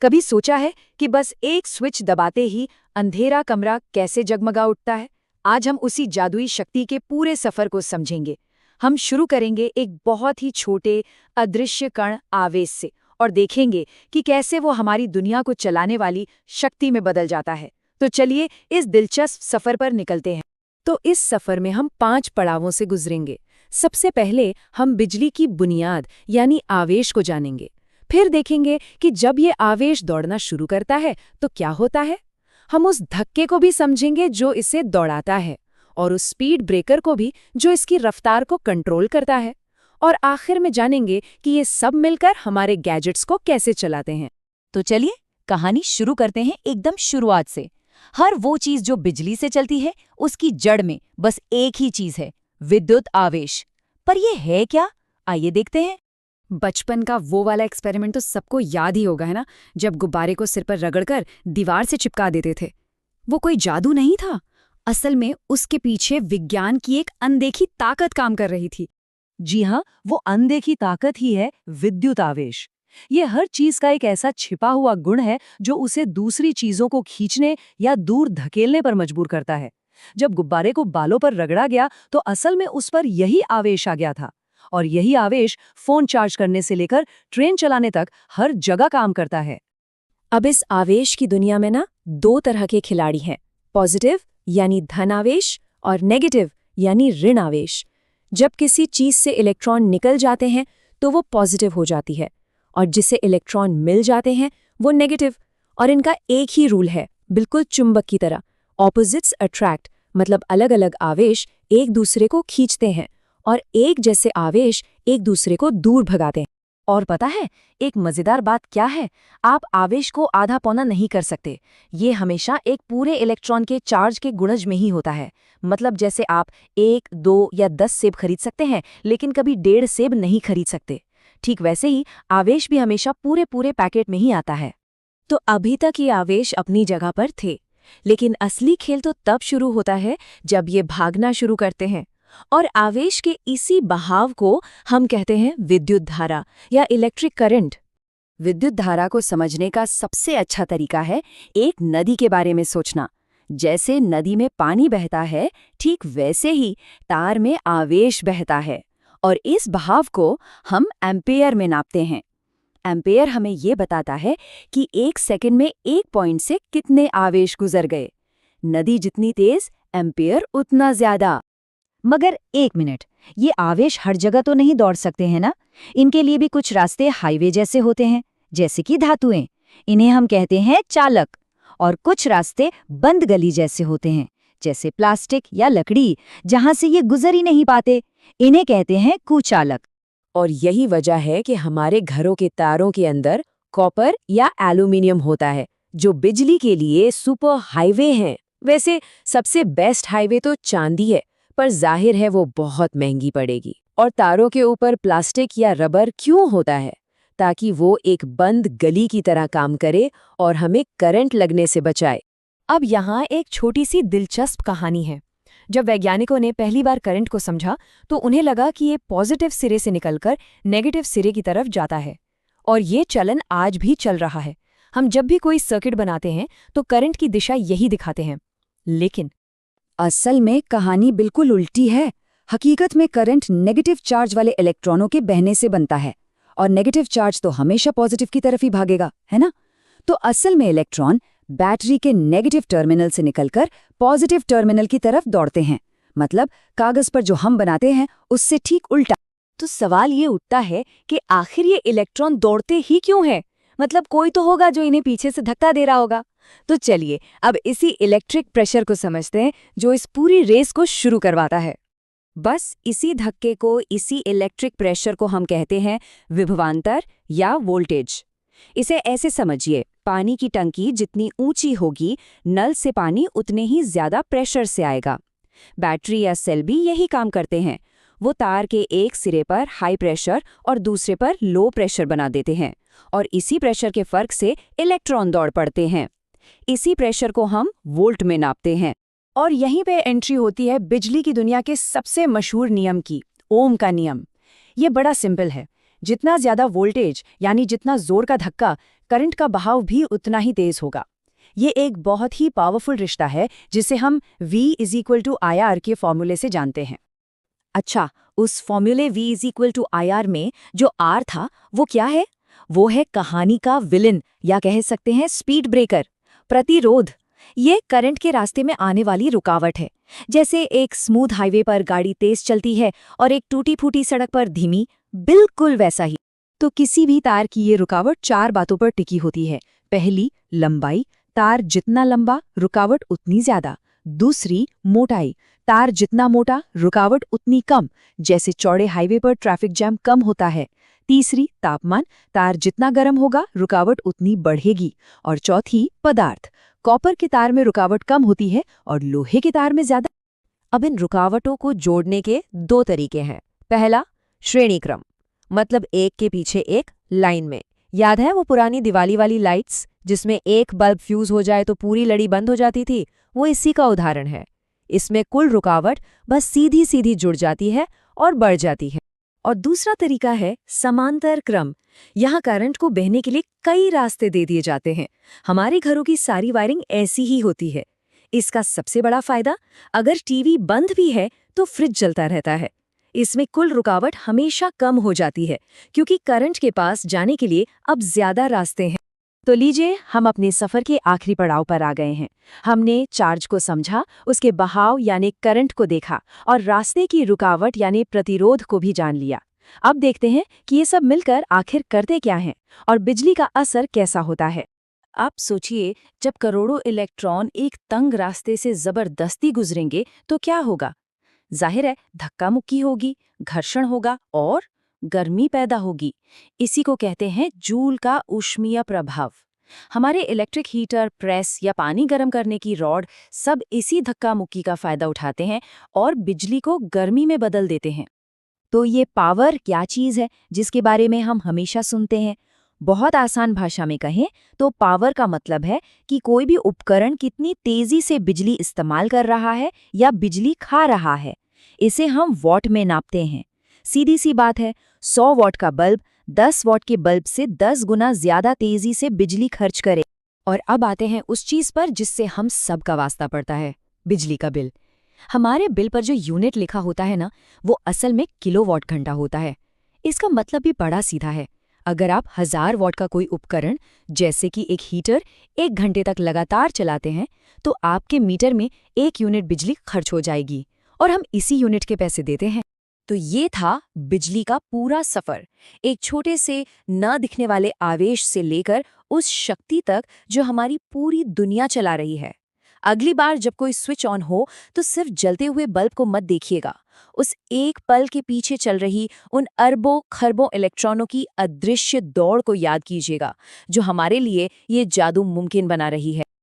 कभी सोचा है कि बस एक स्विच दबाते ही अंधेरा कमरा कैसे जगमगा उठता है? आज हम उसी जादुई शक्ति के पूरे सफर को समझेंगे। हम शुरू करेंगे एक बहुत ही छोटे अदृश्य कण आवेश से और देखेंगे कि कैसे वो हमारी दुनिया को चलाने वाली शक्ति में बदल जाता है। तो चलिए इस दिलचस्प सफर पर निकलते हैं। तो इस सफर में हम 5 पड़ावों से गुजरेंगे। सबसे पहले हम बिजली की बुनियाद यानी आवेश को जानेंगे। फिर देखेंगे कि जब ये आवेश दौड़ना शुरू करता है तो क्या होता है। हम उस धक्के को भी समझेंगे जो इसे दौड़ाता है, और उस स्पीड ब्रेकर को भी जो इसकी रफ्तार को कंट्रोल करता है। और आखिर में जानेंगे कि ये सब मिलकर हमारे गैजेट्स को कैसे चलाते हैं। तो चलिए कहानी शुरू करते हैं एकदम शुरुआत से। हर वो चीज जो बिजली से चलती है उसकी जड़ में बस एक ही चीज है, विद्युत आवेश। पर ये है क्या? आइए देखते हैं। बचपन का वो वाला एक्सपेरिमेंट तो सबको याद ही होगा, है ना, जब गुब्बारे को सिर पर रगड़कर दीवार से चिपका देते थे। वो कोई जादू नहीं था, असल में उसके पीछे विज्ञान की एक अनदेखी ताकत काम कर रही थी। जी हाँ, वो अनदेखी ताकत ही है विद्युत आवेश। ये हर चीज का एक ऐसा छिपा हुआ गुण है जो उसे दूसरी चीजों को खींचने या दूर धकेलने पर मजबूर करता है। जब गुब्बारे को बालों पर रगड़ा गया तो असल में उस पर यही आवेश आ गया था, और यही आवेश फोन चार्ज करने से लेकर ट्रेन चलाने तक हर जगह काम करता है। अब इस आवेश की दुनिया में ना 2 तरह के खिलाड़ी हैं, पॉजिटिव यानी धन आवेश और नेगेटिव यानी ऋण आवेश। जब किसी चीज से इलेक्ट्रॉन निकल जाते हैं तो वो पॉजिटिव हो जाती है, और जिसे इलेक्ट्रॉन मिल जाते हैं वो नेगेटिव। और इनका एक ही रूल है, बिल्कुल चुंबक की तरह, ऑपोजिट्स अट्रैक्ट, मतलब अलग अलग आवेश एक दूसरे को खींचते हैं और एक जैसे आवेश एक दूसरे को दूर भगाते हैं। और पता है एक मजेदार बात क्या है? आप आवेश को आधा पौना नहीं कर सकते। ये हमेशा एक पूरे इलेक्ट्रॉन के चार्ज के गुणज में ही होता है। मतलब जैसे आप 1, 2 या 10 सेब खरीद सकते हैं, लेकिन कभी 1.5 सेब नहीं खरीद सकते। ठीक वैसे ही आवेश भी हमेशा पूरे पैकेट में ही आता है। तो अभी तक ये आवेश अपनी जगह पर थे, लेकिन असली खेल तो तब शुरू होता है जब ये भागना शुरू करते हैं। और आवेश के इसी बहाव को हम कहते हैं विद्युत धारा या इलेक्ट्रिक करंट। विद्युत धारा को समझने का सबसे अच्छा तरीका है एक नदी के बारे में सोचना। जैसे नदी में पानी बहता है, ठीक वैसे ही तार में आवेश बहता है, और इस बहाव को हम एम्पेयर में नापते हैं। एम्पेयर हमें ये बताता है कि 1 सेकंड में 1 पॉइंट से कितने आवेश गुजर गए। नदी जितनी तेज, एम्पेयर उतना ज्यादा। मगर 1 मिनट, ये आवेश हर जगह तो नहीं दौड़ सकते हैं ना? इनके लिए भी कुछ रास्ते हाईवे जैसे होते हैं, जैसे कि धातुएं, इन्हें हम कहते हैं चालक। और कुछ रास्ते बंद गली जैसे होते हैं, जैसे प्लास्टिक या लकड़ी, जहां से ये गुजर ही नहीं पाते, इन्हें कहते हैं कुचालक। और यही वजह है कि हमारे घरों के तारों के अंदर कॉपर या एल्यूमिनियम होता है, जो बिजली के लिए सुपर हाईवे हैं। वैसे सबसे बेस्ट हाईवे तो चांदी है, पर जाहिर है वो बहुत महंगी पड़ेगी। और तारों के ऊपर प्लास्टिक या रबर क्यों होता है? ताकि वो एक बंद गली की तरह काम करे और हमें करंट लगने से बचाए। अब यहाँ एक छोटी सी दिलचस्प कहानी है। जब वैज्ञानिकों ने पहली बार करंट को समझा तो उन्हें लगा कि ये पॉजिटिव सिरे से निकलकर नेगेटिव सिरे की तरफ जाता है, और ये चलन आज भी चल रहा है। हम जब भी कोई सर्किट बनाते हैं तो करंट की दिशा यही दिखाते हैं। लेकिन असल में कहानी बिल्कुल उल्टी है। हकीकत में करंट नेगेटिव चार्ज वाले इलेक्ट्रॉनों के बहने से बनता है, और नेगेटिव चार्ज तो हमेशा पॉजिटिव की तरफ ही भागेगा, है ना? तो असल में इलेक्ट्रॉन बैटरी के नेगेटिव टर्मिनल से निकलकर पॉजिटिव टर्मिनल की तरफ दौड़ते हैं। मतलब कागज पर जो हम बनाते हैं उससे ठीक उल्टा। तो सवाल ये उठता है कि आखिर ये इलेक्ट्रॉन दौड़ते ही क्यों हैं? मतलब कोई तो होगा जो इन्हें पीछे से धक्का दे रहा होगा। तो चलिए अब इसी इलेक्ट्रिक प्रेशर को समझते हैं जो इस पूरी रेस को शुरू करवाता है। बस इसी धक्के को, इसी इलेक्ट्रिक प्रेशर को हम कहते हैं विभवांतर या वोल्टेज। इसे ऐसे समझिए, पानी की टंकी जितनी ऊंची होगी, नल से पानी उतने ही ज्यादा प्रेशर से आएगा। बैटरी या सेल भी यही काम करते हैं। वो तार के एक सिरे पर हाई प्रेशर और दूसरे पर लो प्रेशर बना देते हैं, और इसी प्रेशर के फर्क से इलेक्ट्रॉन दौड़ पड़ते हैं। इसी प्रेशर को हम वोल्ट में नापते हैं। और यहीं पे एंट्री होती है बिजली की दुनिया के सबसे मशहूर नियम की, ओम का नियम। ये बड़ा सिंपल है। जितना ज्यादा वोल्टेज यानी जितना जोर का धक्का करंट का बहाव भी उतना ही तेज होगा। ये एक बहुत ही पावरफुल रिश्ता है जिसे हम V=IR के फॉर्मूले से जानते हैं। अच्छा, उस फॉर्मूले V=IR में जो R था वो क्या है? वो है कहानी का विलेन, या कह सकते हैं स्पीड ब्रेकर, प्रतिरोध। ये करंट के रास्ते में आने वाली रुकावट है। जैसे एक स्मूथ हाईवे पर गाड़ी तेज चलती है और एक टूटी फूटी सड़क पर धीमी, बिल्कुल वैसा ही। तो किसी भी तार की ये रुकावट 4 बातों पर टिकी होती है। पहली, लंबाई, तार जितना लंबा रुकावट उतनी ज्यादा। दूसरी, मोटाई, तार जितना मोटा रुकावट उतनी कम, जैसे चौड़े हाईवे पर ट्रैफिक जैम कम होता है। तीसरी, तापमान, तार जितना गर्म होगा रुकावट उतनी बढ़ेगी। और चौथी, पदार्थ, कॉपर के तार में रुकावट कम होती है और लोहे के तार में ज्यादा। अब इन रुकावटों को जोड़ने के 2 तरीके हैं। पहला, श्रेणी क्रम, मतलब एक के पीछे एक लाइन में। याद है वो पुरानी दिवाली वाली लाइट्स जिसमें एक बल्ब फ्यूज हो जाए तो पूरी लड़ी बंद हो जाती थी? वो इसी का उदाहरण है। इसमें कुल रुकावट बस सीधी सीधी जुड़ जाती है और बढ़ जाती है। और दूसरा तरीका है समांतर क्रम। यहाँ करंट को बहने के लिए कई रास्ते दे दिए जाते हैं। हमारे घरों की सारी वायरिंग ऐसी ही होती है। इसका सबसे बड़ा फायदा, अगर टीवी बंद भी है तो फ्रिज चलता रहता है। इसमें कुल रुकावट हमेशा कम हो जाती है क्योंकि करंट के पास जाने के लिए अब ज्यादा रास्ते हैं। तो लीजिए, हम अपने सफर के आखिरी पड़ाव पर आ गए हैं। हमने चार्ज को समझा, उसके बहाव यानी करंट को देखा और रास्ते की रुकावट यानी प्रतिरोध को भी जान लिया। अब देखते हैं कि ये सब मिलकर आखिर करते क्या हैं और बिजली का असर कैसा होता है। आप सोचिए, जब करोड़ों इलेक्ट्रॉन एक तंग रास्ते से जबरदस्ती गुजरेंगे तो क्या होगा? जाहिर है, धक्का मुक्की होगी, घर्षण होगा और गर्मी पैदा होगी। इसी को कहते हैं जूल का ऊष्मीय प्रभाव। हमारे इलेक्ट्रिक हीटर, प्रेस या पानी गर्म करने की रॉड सब इसी धक्का मुक्की का फायदा उठाते हैं और बिजली को गर्मी में बदल देते हैं। तो ये पावर क्या चीज़ है जिसके बारे में हम हमेशा सुनते हैं? बहुत आसान भाषा में कहें तो पावर का मतलब है कि कोई भी उपकरण कितनी तेजी से बिजली इस्तेमाल कर रहा है या बिजली खा रहा है। इसे हम वॉट में नापते हैं। सीधी सी बात है, 100 वॉट का बल्ब 10 वॉट के बल्ब से 10 गुना ज्यादा तेजी से बिजली खर्च करे। और अब आते हैं उस चीज पर जिससे हम सबका वास्ता पड़ता है, बिजली का बिल। हमारे बिल पर जो यूनिट लिखा होता है ना, वो असल में किलोवाट घंटा होता है। इसका मतलब भी बड़ा सीधा है। अगर आप 1000 वॉट का कोई उपकरण, जैसे कि एक हीटर, 1 घंटे तक लगातार चलाते हैं तो आपके मीटर में 1 यूनिट बिजली खर्च हो जाएगी और हम इसी यूनिट के पैसे देते हैं। तो ये था बिजली का पूरा सफर, एक छोटे से न दिखने वाले आवेश से लेकर उस शक्ति तक जो हमारी पूरी दुनिया चला रही है। अगली बार जब कोई स्विच ऑन हो तो सिर्फ जलते हुए बल्ब को मत देखिएगा, उस एक पल के पीछे चल रही उन अरबों खरबों इलेक्ट्रॉनों की अदृश्य दौड़ को याद कीजिएगा, जो हमारे लिए ये जादू मुमकिन बना रही है।